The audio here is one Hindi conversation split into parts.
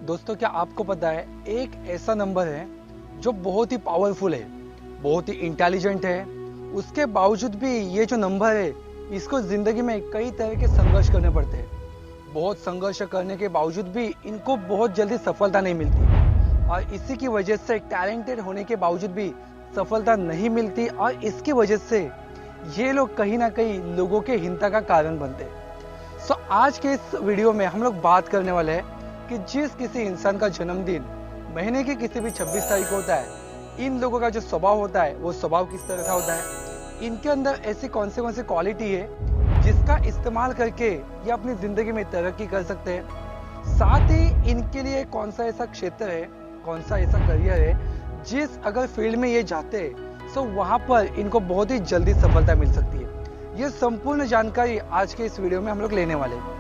दोस्तों, क्या आपको पता है एक ऐसा नंबर है जो बहुत ही पावरफुल है, बहुत ही इंटेलिजेंट है। उसके बावजूद भी ये जो नंबर है इसको जिंदगी में कई तरह के संघर्ष करने पड़ते हैं। बहुत संघर्ष करने के बावजूद भी इनको बहुत जल्दी सफलता नहीं मिलती और इसी की वजह से टैलेंटेड होने के बावजूद भी सफलता नहीं मिलती और इसकी वजह से ये लोग कहीं ना कहीं लोगों के हिंसा का कारण बनते हैं। आज के इस वीडियो में हम लोग बात करने वाले हैं कि जिस किसी इंसान का जन्मदिन महीने की किसी भी 26 तारीख को होता है, इन लोगों का जो स्वभाव होता है वो स्वभाव किस तरह का होता है, इनके अंदर ऐसी कौन सी क्वालिटी है जिसका इस्तेमाल करके ये अपनी जिंदगी में तरक्की कर सकते हैं। साथ ही इनके लिए कौन सा ऐसा क्षेत्र है, कौन सा ऐसा करियर है जिस अगर फील्ड में ये जाते हैं तो वहां पर इनको बहुत ही जल्दी सफलता मिल सकती है। ये संपूर्ण जानकारी आज के इस वीडियो में हम लोग लेने वाले हैं।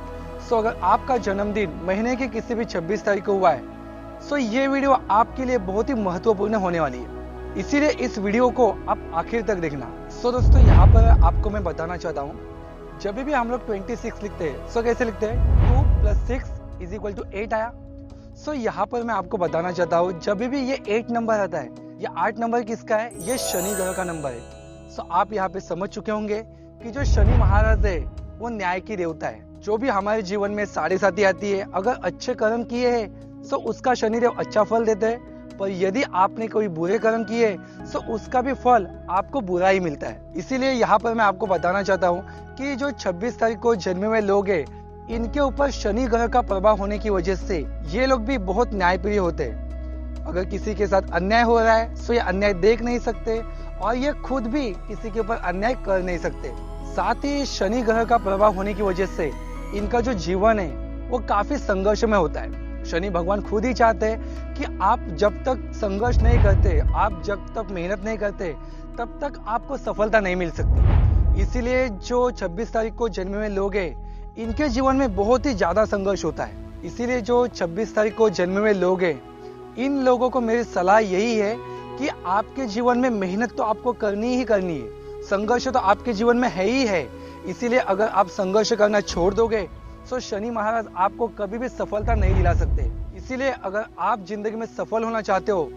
अगर आपका जन्मदिन महीने की किसी भी 26 तारीख को हुआ है ये वीडियो आपके लिए बहुत ही महत्वपूर्ण होने वाली है, इसीलिए इस वीडियो को आप आखिर तक देखना। दोस्तों, यहाँ पर आपको मैं बताना चाहता हूँ, जब भी हम लोग 26 लिखते हैं कैसे लिखते हैं, 2 + 6 = 8 आया। यहाँ पर मैं आपको बताना चाहता हूँ, जब भी ये 8 नंबर आता है, ये 8 नंबर किसका है, ये शनि ग्रह का नंबर है। आप यहाँ पे समझ चुके होंगे कि जो शनि महाराज है वो न्याय की देवता है। जो भी हमारे जीवन में साढ़े साथी आती है, अगर अच्छे कर्म किए हैं तो उसका शनिदेव अच्छा फल देते हैं, पर यदि आपने कोई बुरे कर्म किए तो उसका भी फल आपको बुरा ही मिलता है। इसीलिए यहाँ पर मैं आपको बताना चाहता हूँ कि जो 26 तारीख को जन्मे हुए लोग हैं, इनके ऊपर शनि ग्रह का प्रभाव होने की वजह से ये लोग भी बहुत न्यायप्रिय होते हैं। अगर किसी के साथ अन्याय हो रहा है तो ये अन्याय देख नहीं सकते और ये खुद भी किसी के ऊपर अन्याय कर नहीं सकते। साथ ही शनि ग्रह का प्रभाव होने की वजह से इनका जो जीवन है वो काफी संघर्ष में होता है। शनि भगवान खुद ही चाहते हैं कि आप जब तक संघर्ष नहीं करते, आप जब तक मेहनत नहीं करते, तब तक आपको सफलता नहीं मिल सकती। इसीलिए जो 26 तारीख को जन्मे हुए लोग हैं, इनके जीवन में बहुत ही ज्यादा संघर्ष होता है। इसीलिए जो 26 तारीख को जन्मे हुए लोग हैं, इन लोगों को मेरी सलाह यही है कि आपके जीवन में मेहनत तो आपको करनी ही करनी है, संघर्ष तो आपके जीवन में है ही है। इसीलिए अगर आप संघर्ष करना छोड़ दोगे तो शनि महाराज आपको कभी भी सफलता नहीं दिला सकते। इसीलिए अगर आप जिंदगी में सफल होना चाहते हो,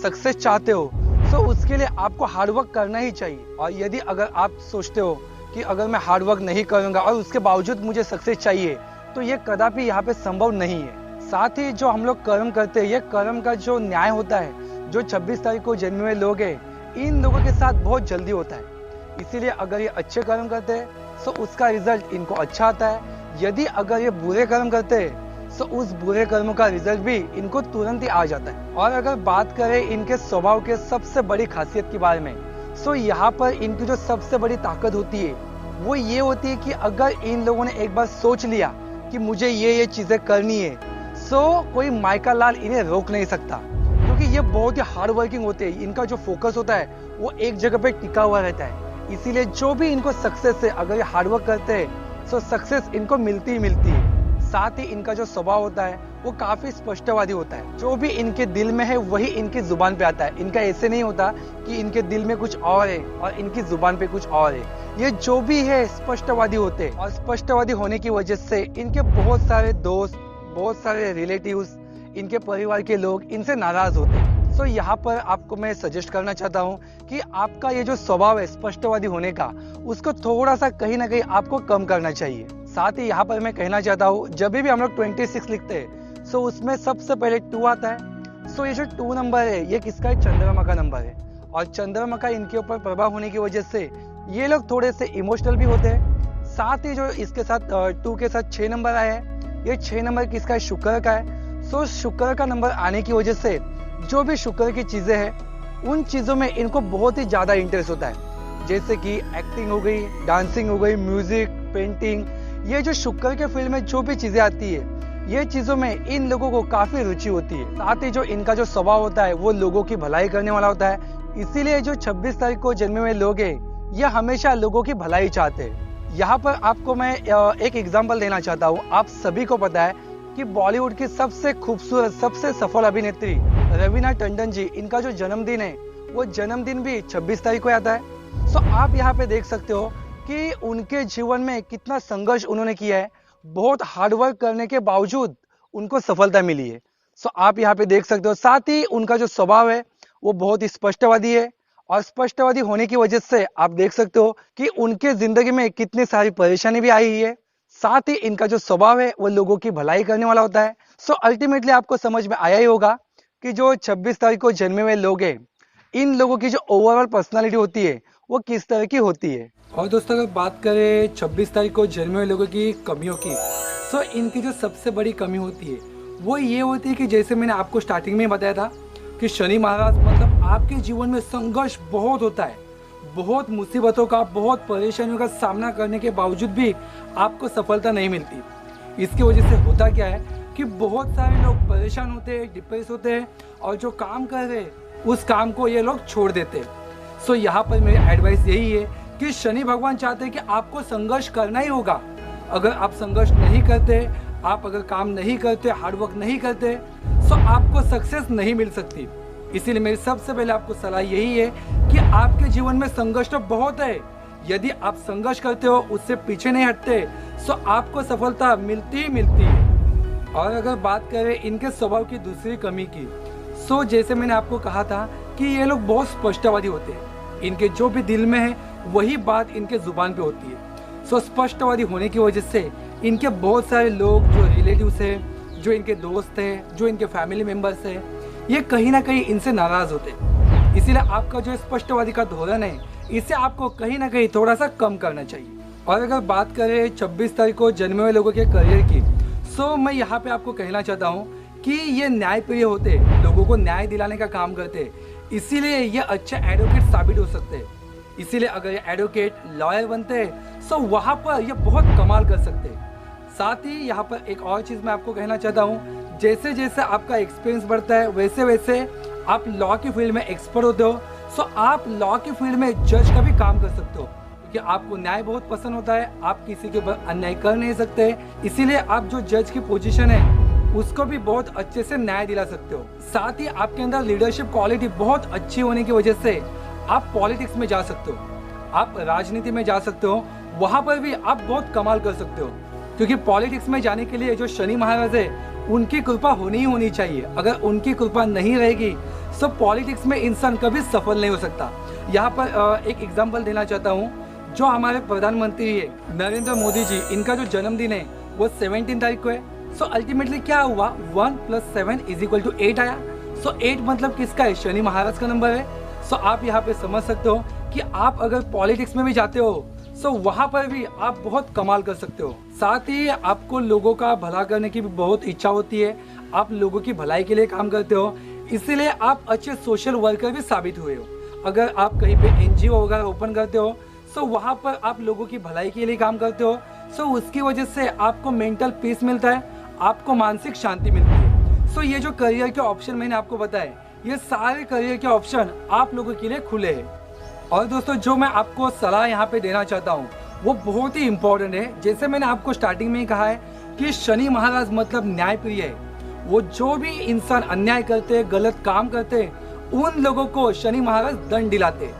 सक्सेस चाहते हो, तो उसके लिए आपको हार्डवर्क करना ही चाहिए। और यदि अगर आप सोचते हो कि अगर मैं हार्डवर्क नहीं करूंगा और उसके बावजूद मुझे सक्सेस चाहिए, तो ये कदापि यहाँ पे संभव नहीं है। साथ ही जो हम लोग कर्म करते हैं, ये कर्म का जो न्याय होता है, जो 26 तारीख को जन्मे हुए लोग हैं, इन लोगों के साथ बहुत जल्दी होता है। इसीलिए अगर ये अच्छे कर्म करते हैं तो उसका रिजल्ट इनको अच्छा आता है। यदि अगर ये बुरे कर्म करते हैं तो उस बुरे कर्म का रिजल्ट भी इनको तुरंत ही आ जाता है। और अगर बात करें इनके स्वभाव के सबसे बड़ी खासियत के बारे में, तो यहाँ पर इनकी जो सबसे बड़ी ताकत होती है वो ये होती है कि अगर इन लोगों ने एक बार सोच लिया कि मुझे ये चीजें करनी है, तो कोई माइका लाल इन्हें रोक नहीं सकता, क्योंकि ये बहुत ही हार्ड वर्किंग होते हैं। इनका जो फोकस होता है वो एक जगह पे टिका हुआ रहता है। इसीलिए जो भी इनको सक्सेस है, अगर ये हार्डवर्क करते हैं तो सक्सेस इनको मिलती ही मिलती है। साथ ही इनका जो स्वभाव होता है वो काफी स्पष्टवादी होता है। जो भी इनके दिल में है वही इनकी जुबान पे आता है। इनका ऐसे नहीं होता कि इनके दिल में कुछ और है और इनकी जुबान पे कुछ और है। ये जो भी है स्पष्टवादी होते हैं और स्पष्टवादी होने की वजह से इनके बहुत सारे दोस्त, बहुत सारे रिलेटिव्स, इनके परिवार के लोग इनसे नाराज होते हैं। यहाँ पर आपको मैं सजेस्ट करना चाहता हूँ कि आपका ये जो स्वभाव है स्पष्टवादी होने का, उसको थोड़ा सा कहीं ना कहीं आपको कम करना चाहिए। साथ ही यहाँ पर मैं कहना चाहता हूँ, जब भी हम लोग 26 लिखते हैं उसमें सबसे पहले 2 आता है। ये जो 2 नंबर है ये किसका है, चंद्रमा का नंबर है। और चंद्रमा का इनके ऊपर प्रभाव होने की वजह से ये लोग थोड़े से इमोशनल भी होते हैं। साथ ही जो इसके साथ 2 के साथ 6 नंबर आया है, ये 6 नंबर किसका है, शुक्र का है। शुक्र का नंबर आने की वजह से जो भी शुक्र की चीजें हैं उन चीजों में इनको बहुत ही ज्यादा इंटरेस्ट होता है, जैसे कि एक्टिंग हो गई, डांसिंग हो गई, म्यूजिक, पेंटिंग। ये जो शुक्र के फील्ड में जो भी चीजें आती है, ये चीजों में इन लोगों को काफी रुचि होती है। साथ ही जो इनका जो स्वभाव होता है वो लोगों की भलाई करने वाला होता है। इसीलिए जो 26 तारीख को जन्मे हुए लोग हैं, ये हमेशा लोगों की भलाई चाहते हैं। यहाँ पर आपको मैं एक एग्जाम्पल देना चाहता हूँ। आप सभी को पता है कि बॉलीवुड की सबसे खूबसूरत, सबसे सफल अभिनेत्री रवीना टंडन जी, इनका जो जन्मदिन है वो जन्मदिन भी 26 तारीख को आता है। आप यहाँ पे देख सकते हो कि उनके जीवन में कितना संघर्ष उन्होंने किया है। बहुत हार्डवर्क करने के बावजूद उनको सफलता मिली है। सो आप यहाँ पे देख सकते हो। साथ ही उनका जो स्वभाव है वो बहुत ही स्पष्टवादी है, और स्पष्टवादी होने की वजह से आप देख सकते हो कि उनके जिंदगी में कितनी सारी परेशानी भी आई है। साथ ही इनका जो स्वभाव है वो लोगों की भलाई करने वाला होता है। सो अल्टीमेटली आपको समझ में आया ही होगा कि जो 26 तारीख को जन्मे हुए लोग हैं, इन लोगों की जो ओवरऑल पर्सनालिटी होती है वो किस तरह की होती है। और दोस्तों अगर बात करें 26 तारीख को जन्मे हुए लोगों की कमियों की, सो इनकी जो सबसे बड़ी कमी होती है वो ये होती है कि जैसे मैंने आपको स्टार्टिंग में बताया था कि शनि महाराज मतलब आपके जीवन में संघर्ष बहुत होता है, बहुत मुसीबतों का, बहुत परेशानियों का सामना करने के बावजूद भी आपको सफलता नहीं मिलती। इसकी वजह से होता क्या है कि बहुत सारे लोग परेशान होते हैं, डिप्रेस होते हैं, और जो काम कर रहे हैं उस काम को ये लोग छोड़ देते हैं। सो यहाँ पर मेरी एडवाइस यही है कि शनि भगवान चाहते हैं कि आपको संघर्ष करना ही होगा। अगर आप संघर्ष नहीं करते, आप अगर काम नहीं करते, हार्डवर्क नहीं करते, तो आपको सक्सेस नहीं मिल सकती। इसीलिए मेरी सबसे पहले आपको सलाह यही है कि आपके जीवन में संघर्ष तो बहुत है, यदि आप संघर्ष करते हो, उससे पीछे नहीं हटते, तो आपको सफलता मिलती ही मिलती है। और अगर बात करें इनके स्वभाव की दूसरी कमी की, सो जैसे मैंने आपको कहा था कि ये लोग बहुत स्पष्टवादी होते हैं, इनके जो भी दिल में है वही बात इनके जुबान पे होती है। सो स्पष्टवादी होने की वजह से इनके बहुत सारे लोग, जो रिलेटिव्स हैं, जो इनके दोस्त हैं, जो इनके फैमिली मेम्बर्स हैं, ये कहीं ना कहीं इनसे नाराज होते हैं। इसीलिए आपका जो स्पष्टवादी का धोरण है, इसे आपको कहीं ना कहीं थोड़ा सा कम करना चाहिए। और अगर बात करें 26 तारीख को जन्मे हुए लोगों के करियर की, सो मैं यहाँ पे आपको कहना चाहता हूँ कि ये न्यायप्रिय होते, लोगों को न्याय दिलाने का काम करते, इसीलिए ये अच्छे एडवोकेट साबित हो सकते हैं। इसीलिए अगर ये एडवोकेट, लॉयर बनते हैं, सो वहाँ पर ये बहुत कमाल कर सकते हैं। साथ ही यहाँ पर एक और चीज़ मैं आपको कहना चाहता हूँ, जैसे जैसे आपका एक्सपीरियंस बढ़ता है वैसे वैसे आप लॉ की फील्ड में एक्सपर्ट होते हो, सो आप लॉ की फील्ड में जज का भी काम कर सकते हो, क्योंकि आपको न्याय बहुत पसंद होता है, आप किसी के ऊपर अन्याय कर नहीं सकते, इसीलिए आप जो जज की पोजीशन है उसको भी बहुत अच्छे से न्याय दिला सकते हो। साथ ही आपके अंदर लीडरशिप क्वालिटी बहुत अच्छी होने की वजह से आप पॉलिटिक्स में जा सकते हो, आप राजनीति में जा सकते हो, वहां पर भी आप बहुत कमाल कर सकते हो, क्योंकि पॉलिटिक्स में जाने के लिए जो शनि महाराज है उनकी कृपा होनी ही होनी चाहिए। अगर उनकी कृपा नहीं रहेगी तो पॉलिटिक्स में इंसान कभी सफल नहीं हो सकता। यहाँ पर एक एग्जांपल देना चाहता हूँ, जो हमारे प्रधानमंत्री है नरेंद्र मोदी जी, इनका जो जन्मदिन है वो 17 तारीख को है। सो अल्टीमेटली क्या हुआ, 1 + 7 = 8 आया। सो 8 मतलब किसका है, शनि महाराज का नंबर है। सो आप यहाँ पे समझ सकते हो कि आप अगर पॉलिटिक्स में भी जाते हो, सो वहाँ पर भी आप बहुत कमाल कर सकते हो। साथ ही आपको लोगों का भला करने की भी बहुत इच्छा होती है, आप लोगों की भलाई के लिए काम करते हो, इसीलिए आप अच्छे सोशल वर्कर भी साबित हुए हो। अगर आप कहीं पे NGO वगैरह ओपन करते हो, सो वहाँ पर आप लोगों की भलाई के लिए काम करते हो, सो उसकी वजह से आपको मेंटल पीस मिलता है, आपको मानसिक शांति मिलती है। सो ये जो करियर के ऑप्शन मैंने आपको बताए, ये सारे करियर के ऑप्शन आप लोगों के लिए खुले हैं। और दोस्तों जो मैं आपको सलाह यहाँ पे देना चाहता हूँ वो बहुत ही इम्पोर्टेंट है। जैसे मैंने आपको स्टार्टिंग में ही कहा है कि शनि महाराज मतलब न्यायप्रिय है, वो जो भी इंसान अन्याय करते, गलत काम करते, उन लोगों को शनि महाराज दंड दिलाते।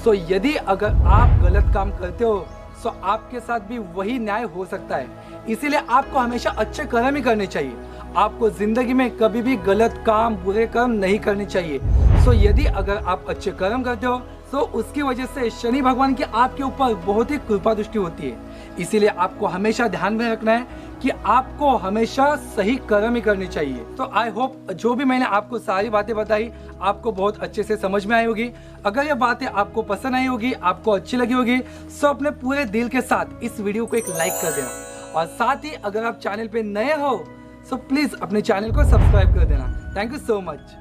सो यदि अगर आप गलत काम करते हो तो आपके साथ भी वही न्याय हो सकता है। इसीलिए आपको हमेशा अच्छे कर्म ही करने चाहिए, आपको जिंदगी में कभी भी गलत काम, बुरे कर्म नहीं करने चाहिए। सो यदि अगर आप अच्छे कर्म करते हो तो उसकी वजह से शनि भगवान की आपके ऊपर बहुत ही कृपा दृष्टि होती है। इसीलिए आपको हमेशा ध्यान में रखना है कि आपको हमेशा सही कर्म ही करनी चाहिए। तो आई होप जो भी मैंने आपको सारी बातें बताई आपको बहुत अच्छे से समझ में आई होगी। अगर ये बातें आपको पसंद आई होगी, आपको अच्छी लगी होगी, तो अपने पूरे दिल के साथ इस वीडियो को एक लाइक कर देना, और साथ ही अगर आप चैनल पे नए हो तो प्लीज अपने चैनल को सब्सक्राइब कर देना। Thank you so much.